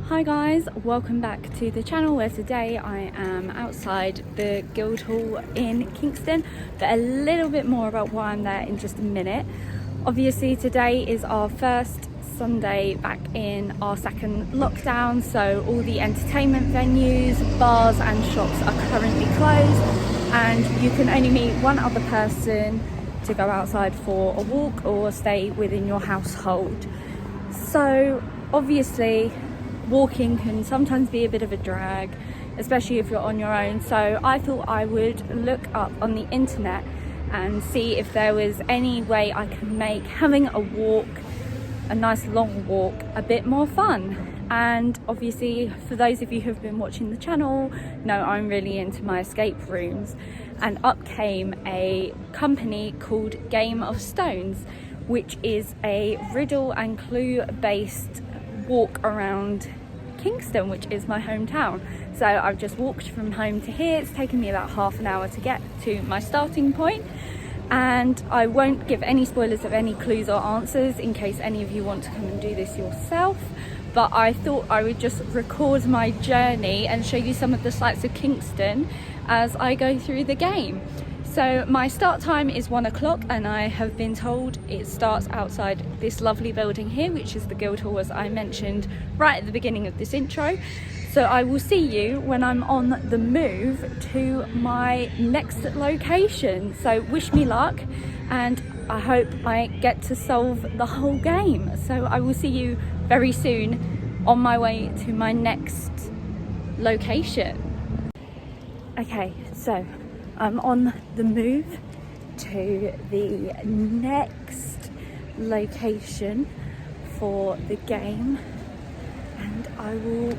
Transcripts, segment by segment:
Hi guys, welcome back to the channel where today I am outside the Guildhall in Kingston, but a little bit more about why I'm there in just a minute. Obviously today is our first Sunday back in our second lockdown, so all the entertainment venues, bars and shops are currently closed and you can only meet one other person to go outside for a walk or stay within your household. So obviously walking can sometimes be a bit of a drag, especially if you're on your own, so I thought I would look up on the internet and see if there was any way I could make having a walk, a nice long walk, a bit more fun. And obviously for those of you who have been watching the channel know I'm really into my escape rooms, and up came a company called Game of Stones, which is a riddle and clue based walk around Kingston, which is my hometown. So I've just walked from home to here. It's taken me about half an hour to get to my starting point, and I won't give any spoilers of any clues or answers in case any of you want to come and do this yourself, but I thought I would just record my journey and show you some of the sights of Kingston as I go through the game. So my start time is 1 o'clock and I have been told it starts outside this lovely building here, which is the Guildhall, as I mentioned right at the beginning of this intro. So I will see you when I'm on the move to my next location. So wish me luck and I hope I get to solve the whole game. So I will see you very soon on my way to my next location. Okay, so I'm on the move to the next location for the game and I will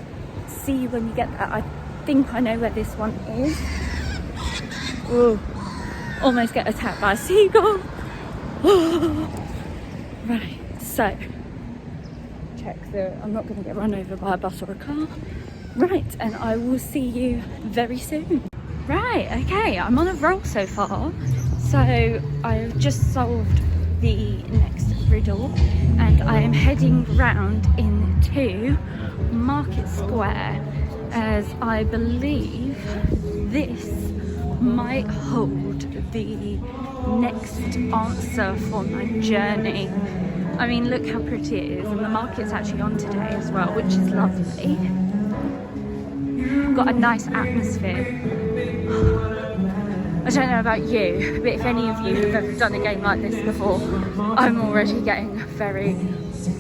see you when you get there. I think I know where this one is. Ooh, almost get attacked by a seagull. Right, so check I'm not going to get run over by a bus or a car. Right, and I will see you very soon. Right, okay, I'm on a roll so far. So I've just solved the next riddle and I am heading round into Market Square, as I believe this might hold the next answer for my journey. I mean, look how pretty it is, and the market's actually on today as well, which is lovely. Got a nice atmosphere. I don't know about you, but if any of you have ever done a game like this before, I'm already getting very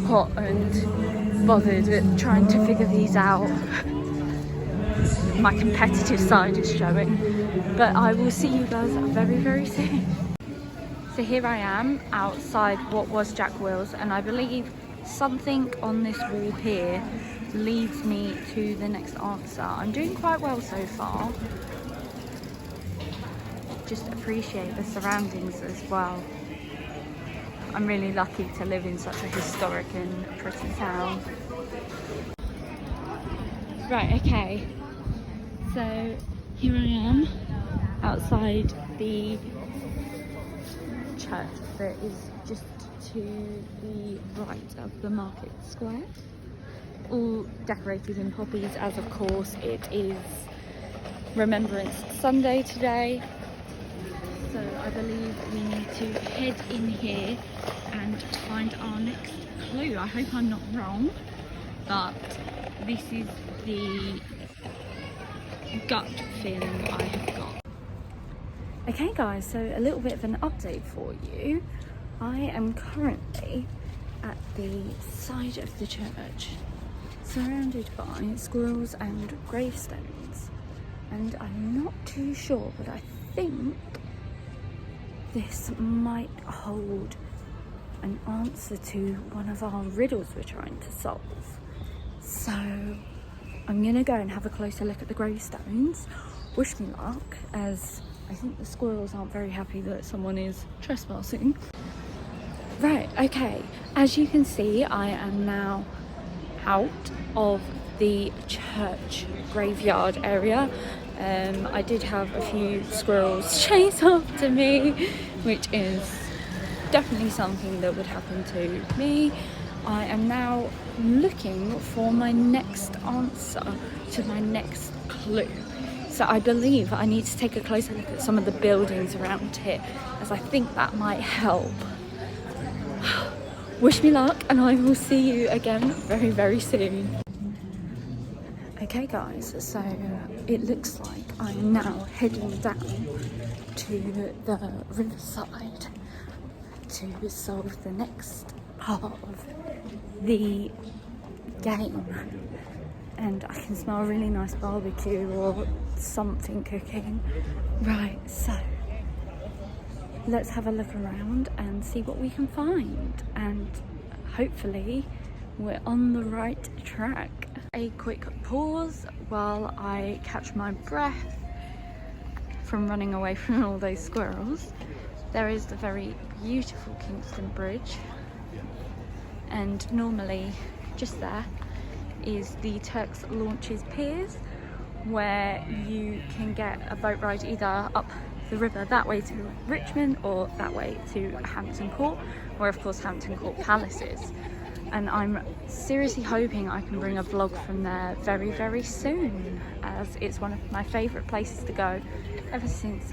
hot and bothered at trying to figure these out. My competitive side is showing, but I will see you guys very, very soon. So here I am outside what was Jack Will's, and I believe something on this wall here leads me to the next answer. I'm doing quite well so far. Just appreciate the surroundings as well. I'm really lucky to live in such a historic and pretty town. Right, okay. So here I am outside the church that is just to the right of the market square, all decorated in poppies, as of course it is Remembrance Sunday today. So I believe we need to head in here and find our next clue. I hope I'm not wrong, but this is the gut feeling I have got. Okay guys, so a little bit of an update for you. I am currently at the side of the church, surrounded by squirrels and gravestones, and I'm not too sure, but I think this might hold an answer to one of our riddles we're trying to solve. So I'm gonna go and have a closer look at the gravestones. Wish me luck, as I think the squirrels aren't very happy that someone is trespassing. Right, okay, as you can see, I am now out of the church graveyard area. I did have a few squirrels chase after me, which is definitely something that would happen to me. I am now looking for my next answer to my next clue. So I believe I need to take a closer look at some of the buildings around here, as I think that might help. Wish me luck, and I will see you again very, very soon. Okay guys, so it looks like I'm now heading down to the riverside to solve the next part of the game. And I can smell a really nice barbecue or something cooking. Right, so let's have a look around and see what we can find, and hopefully we're on the right track. A quick pause while I catch my breath from running away from all those squirrels. There is the very beautiful Kingston Bridge, and normally just there is the Turks Launches Piers, where you can get a boat ride either up the river that way to Richmond or that way to Hampton Court, where of course Hampton Court Palace is. And I'm seriously hoping I can bring a vlog from there very, very soon, as it's one of my favourite places to go ever since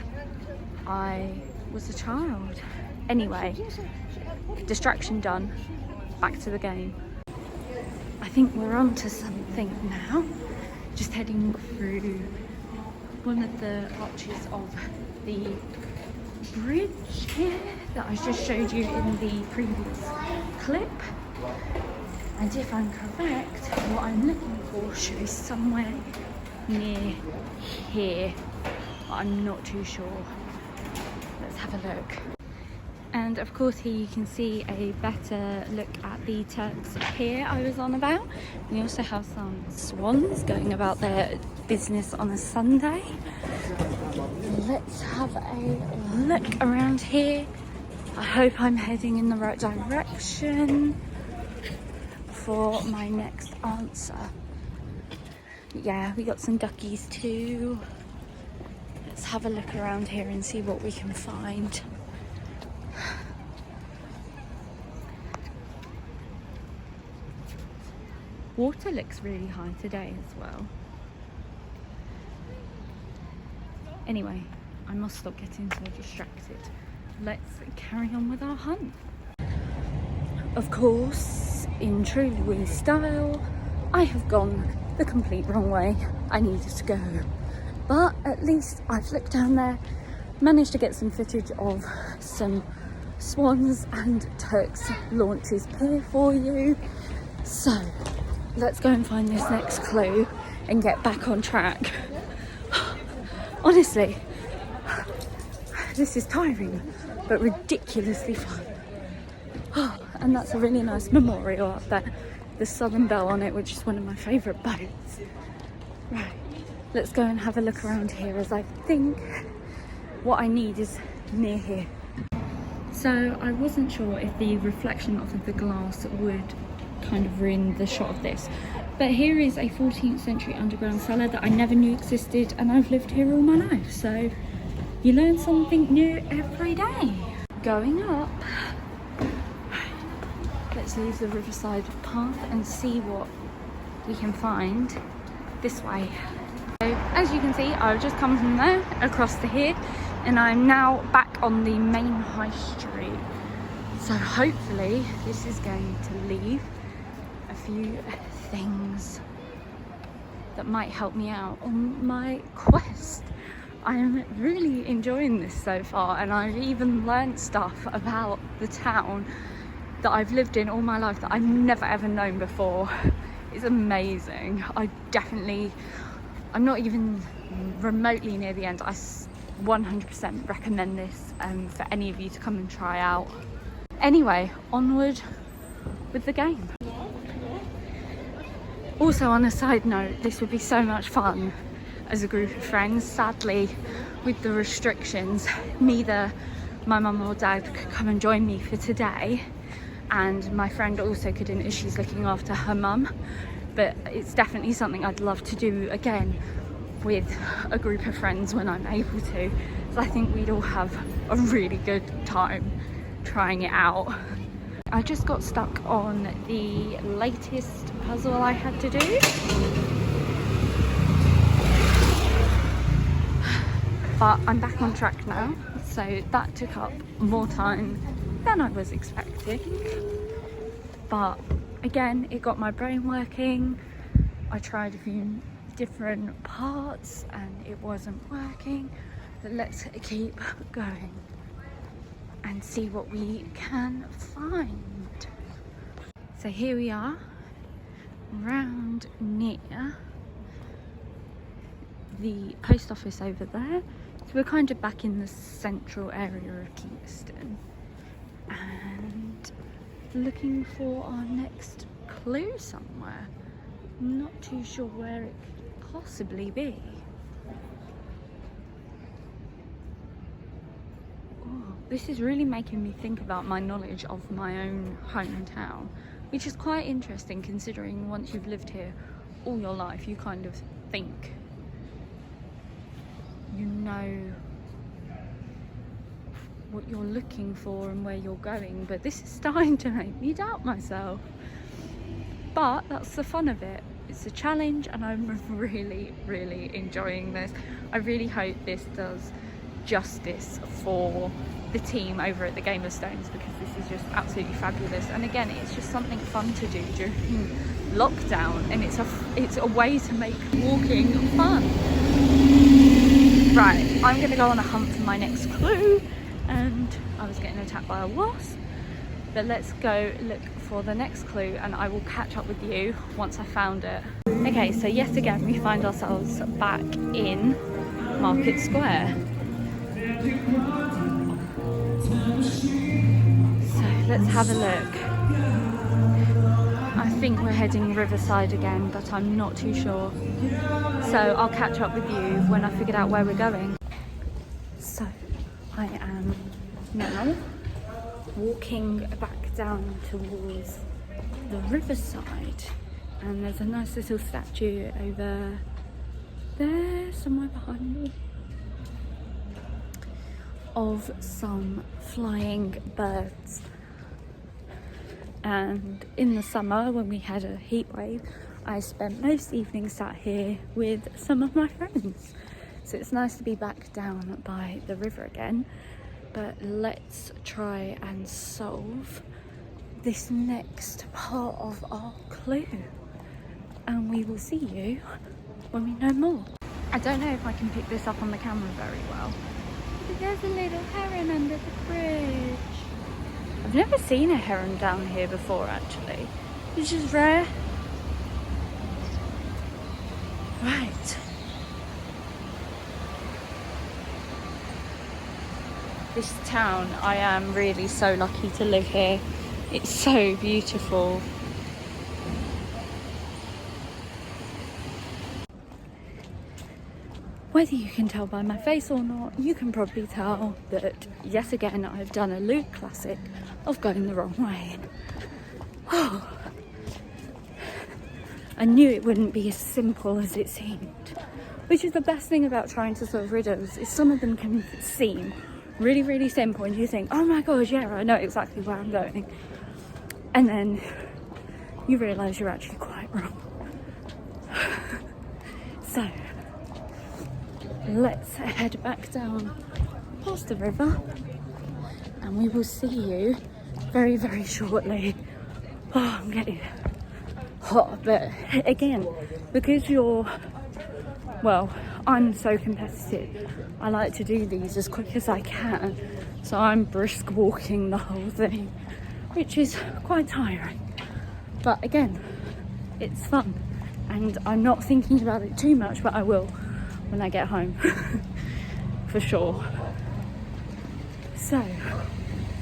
I was a child. Anyway, distraction done, back to the game. I think we're on to something now. Just heading through one of the arches of the bridge here that I just showed you in the previous clip. And if I'm correct, what I'm looking for should be somewhere near here. I'm not too sure. Let's have a look. And of course here you can see a better look at the Turks Pier I was on about. We also have some swans going about their business on a Sunday. Let's have a look around here. I hope I'm heading in the right direction for my next answer. Yeah, we got some duckies too. Let's have a look around here and see what we can find. Water looks really high today as well. Anyway, I must stop getting so distracted. Let's carry on with our hunt. Of course, in true Louise style, I have gone the complete wrong way I needed to go. But at least I've looked down there, managed to get some footage of some swans and Turks Launches Pier for you. So let's go and find this next clue and get back on track. Honestly, this is tiring but ridiculously fun. And that's a really nice memorial up there, the Southern Belle on it, which is one of my favourite boats. Right, let's go and have a look around here, as I think what I need is near here. So I wasn't sure if the reflection of the glass would kind of ruin the shot of this, but here is a 14th century underground cellar that I never knew existed, and I've lived here all my life, so you learn something new every day. Going up, let's leave the riverside path and see what we can find this way. So as you can see, I've just come from there across to here, and I'm now back on the main high street. So hopefully this is going to leave a few things that might help me out on my quest. I am really enjoying this so far, and I've even learned stuff about the town that I've lived in all my life that I've never ever known before. It's amazing. I'm not even remotely near the end. I 100% recommend this for any of you to come and try out. Anyway, onward with the game. Also, on a side note, this would be so much fun as a group of friends. Sadly, with the restrictions, neither my mum or dad could come and join me for today, and my friend also couldn't as she's looking after her mum, but it's definitely something I'd love to do again with a group of friends when I'm able to. So I think we'd all have a really good time trying it out. I just got stuck on the latest puzzle I had to do. But I'm back on track now, so that took up more time than I was expecting. But again, it got my brain working. I tried a few different parts and it wasn't working. But let's keep going and see what we can find. So here we are, round near the post office over there. So we're kind of back in the central area of Kingston and looking for our next clue somewhere. Not too sure where it could possibly be. Oh, this is really making me think about my knowledge of my own hometown, which is quite interesting considering once you've lived here all your life, you kind of think you know what you're looking for and where you're going, but this is starting to make me doubt myself. But that's the fun of it. It's a challenge and I'm really enjoying this. I really hope this does justice for the team over at the Game of Stones, because this is just absolutely fabulous. And again, it's just something fun to do during lockdown, and it's a way to make walking fun. Right, I'm gonna go on a hunt for my next clue, and I was getting attacked by a wasp, but let's go look for the next clue and I will catch up with you once I found it. Okay, so yet again we find ourselves back in Market Square. So let's have a look. I think we're heading Riverside again, but I'm not too sure. So I'll catch up with you when I figured out where we're going. So I am now walking back down towards the Riverside, and there's a nice little statue over there somewhere behind me of some flying birds. And in the summer, when we had a heat wave, I spent most evenings sat here with some of my friends. So it's nice to be back down by the river again. But let's try and solve this next part of our clue. And we will see you when we know more. I don't know if I can pick this up on the camera very well, but there's a little heron under the bridge. I've never seen a heron down here before actually, which is rare. Right. This town, I am really so lucky to live here. It's so beautiful. Whether you can tell by my face or not, you can probably tell that yet again I've done a Luke classic of going the wrong way. Oh. I knew it wouldn't be as simple as it seemed, which is the best thing about trying to solve riddles, is some of them can seem really simple and you think, oh my god, yeah, I know exactly where I'm going, and then you realise you're actually quite wrong. So let's head back down past the river and we will see you very shortly. Oh, I'm getting hot, but again, because I'm so competitive, I like to do these as quick as I can, so I'm brisk walking the whole thing, which is quite tiring, but again, it's fun and I'm not thinking about it too much, but I will when I get home for sure. So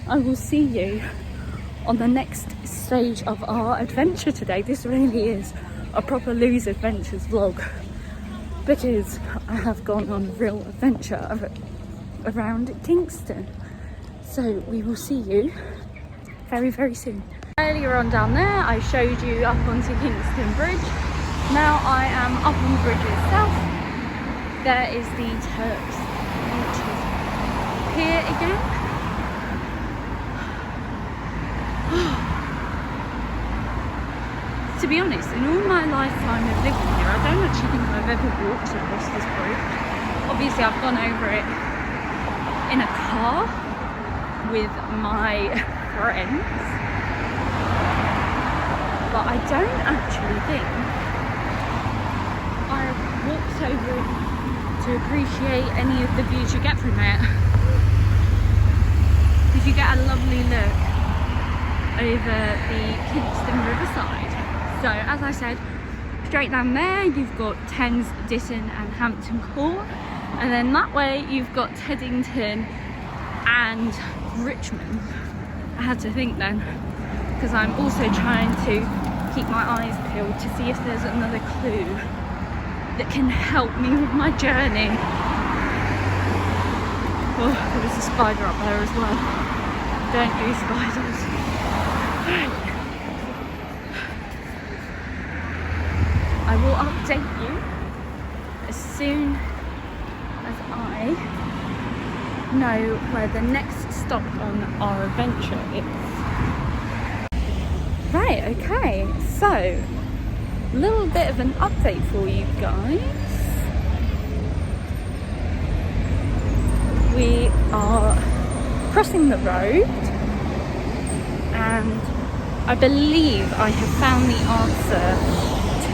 I will see you on the next stage of our adventure today. This really is a proper Lou's Adventures vlog, because I have gone on a real adventure around Kingston. So we will see you very soon. Earlier on down there I showed you up onto Kingston Bridge. Now I am up on the bridge itself. There is the Turks here again. to be honest, in all my lifetime of living here, I don't actually think I've ever walked across this bridge. Obviously I've gone over it in a car with my friends, but I don't actually think I've walked over it to appreciate any of the views you get from it, because you get a lovely look over the Kingston riverside. So as I said, straight down there you've got Thames, Ditton and Hampton Court, and then that way you've got Teddington and Richmond. I had to think then, because I'm also trying to keep my eyes peeled to see if there's another clue that can help me with my journey. Oh, there was a spider up there as well. Don't do spiders. I will update you as soon as I know where the next stop on our adventure is. Right, okay, so a little bit of an update for you guys. We are crossing the road and I believe I have found the answer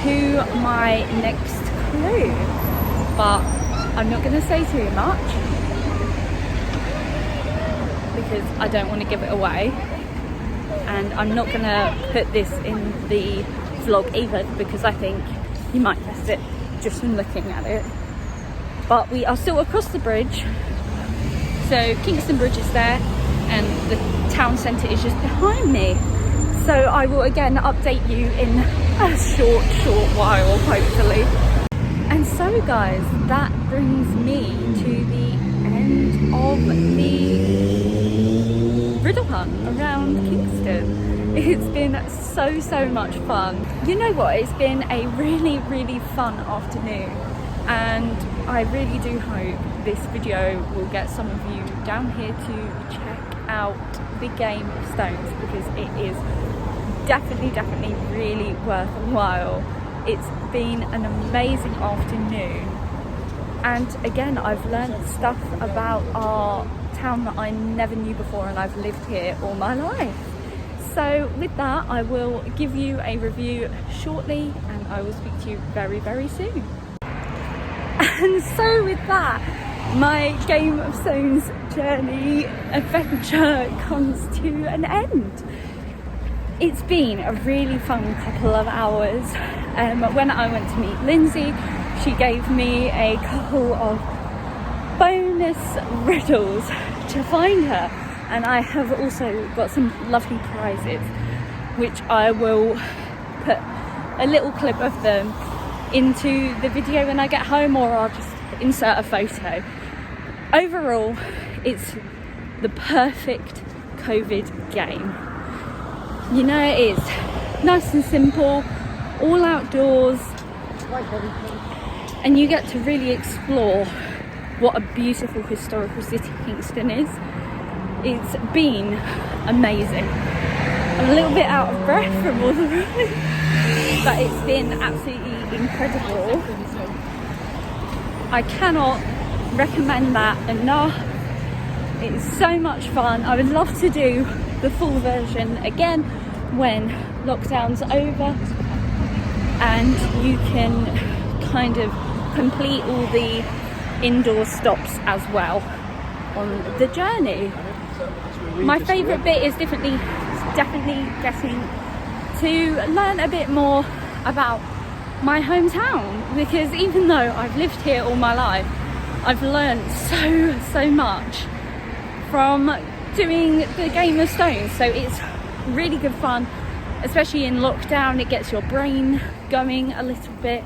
to my next clue, but I'm not going to say too much because I don't want to give it away, and I'm not going to put this in the vlog either because I think you might guess it just from looking at it. But we are still across the bridge, so Kingston Bridge is there and the town centre is just behind me. So I will again update you in a short while, hopefully. And so guys, that brings me to the end of the riddle hunt around Kingston. It's been so much fun. You know what, it's been a really fun afternoon, and I really do hope this video will get some of you down here to check out the game of stones, because it is definitely really worth a while. It's been an amazing afternoon, and again I've learned stuff about our town that I never knew before, and I've lived here all my life. So with that, I will give you a review shortly and I will speak to you very soon. And so with that, my Game of Stones journey adventure comes to an end. It's been a really fun couple of hours. When I went to meet Lindsay, she gave me a couple of bonus riddles to find her, and I have also got some lovely prizes which I will put a little clip of them into the video when I get home, or I'll just insert a photo. Overall, it's the perfect COVID game. You know, it is nice and simple, all outdoors, and you get to really explore what a beautiful historical city Kingston is. It's been amazing. I'm a little bit out of breath from all the running, but it's been absolutely incredible. I cannot recommend that enough. It's so much fun. I would love to do the full version again when lockdown's over and you can kind of complete all the indoor stops as well on the journey. My favourite bit is definitely getting to learn a bit more about my hometown, because even though I've lived here all my life, I've learned so much from doing the Game of Stones. So it's really good fun, especially in lockdown. It gets your brain going a little bit,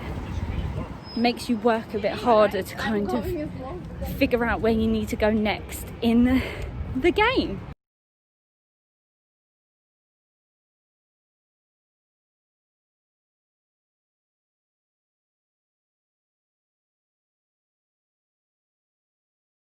makes you work a bit harder to kind of figure out where you need to go next in the game.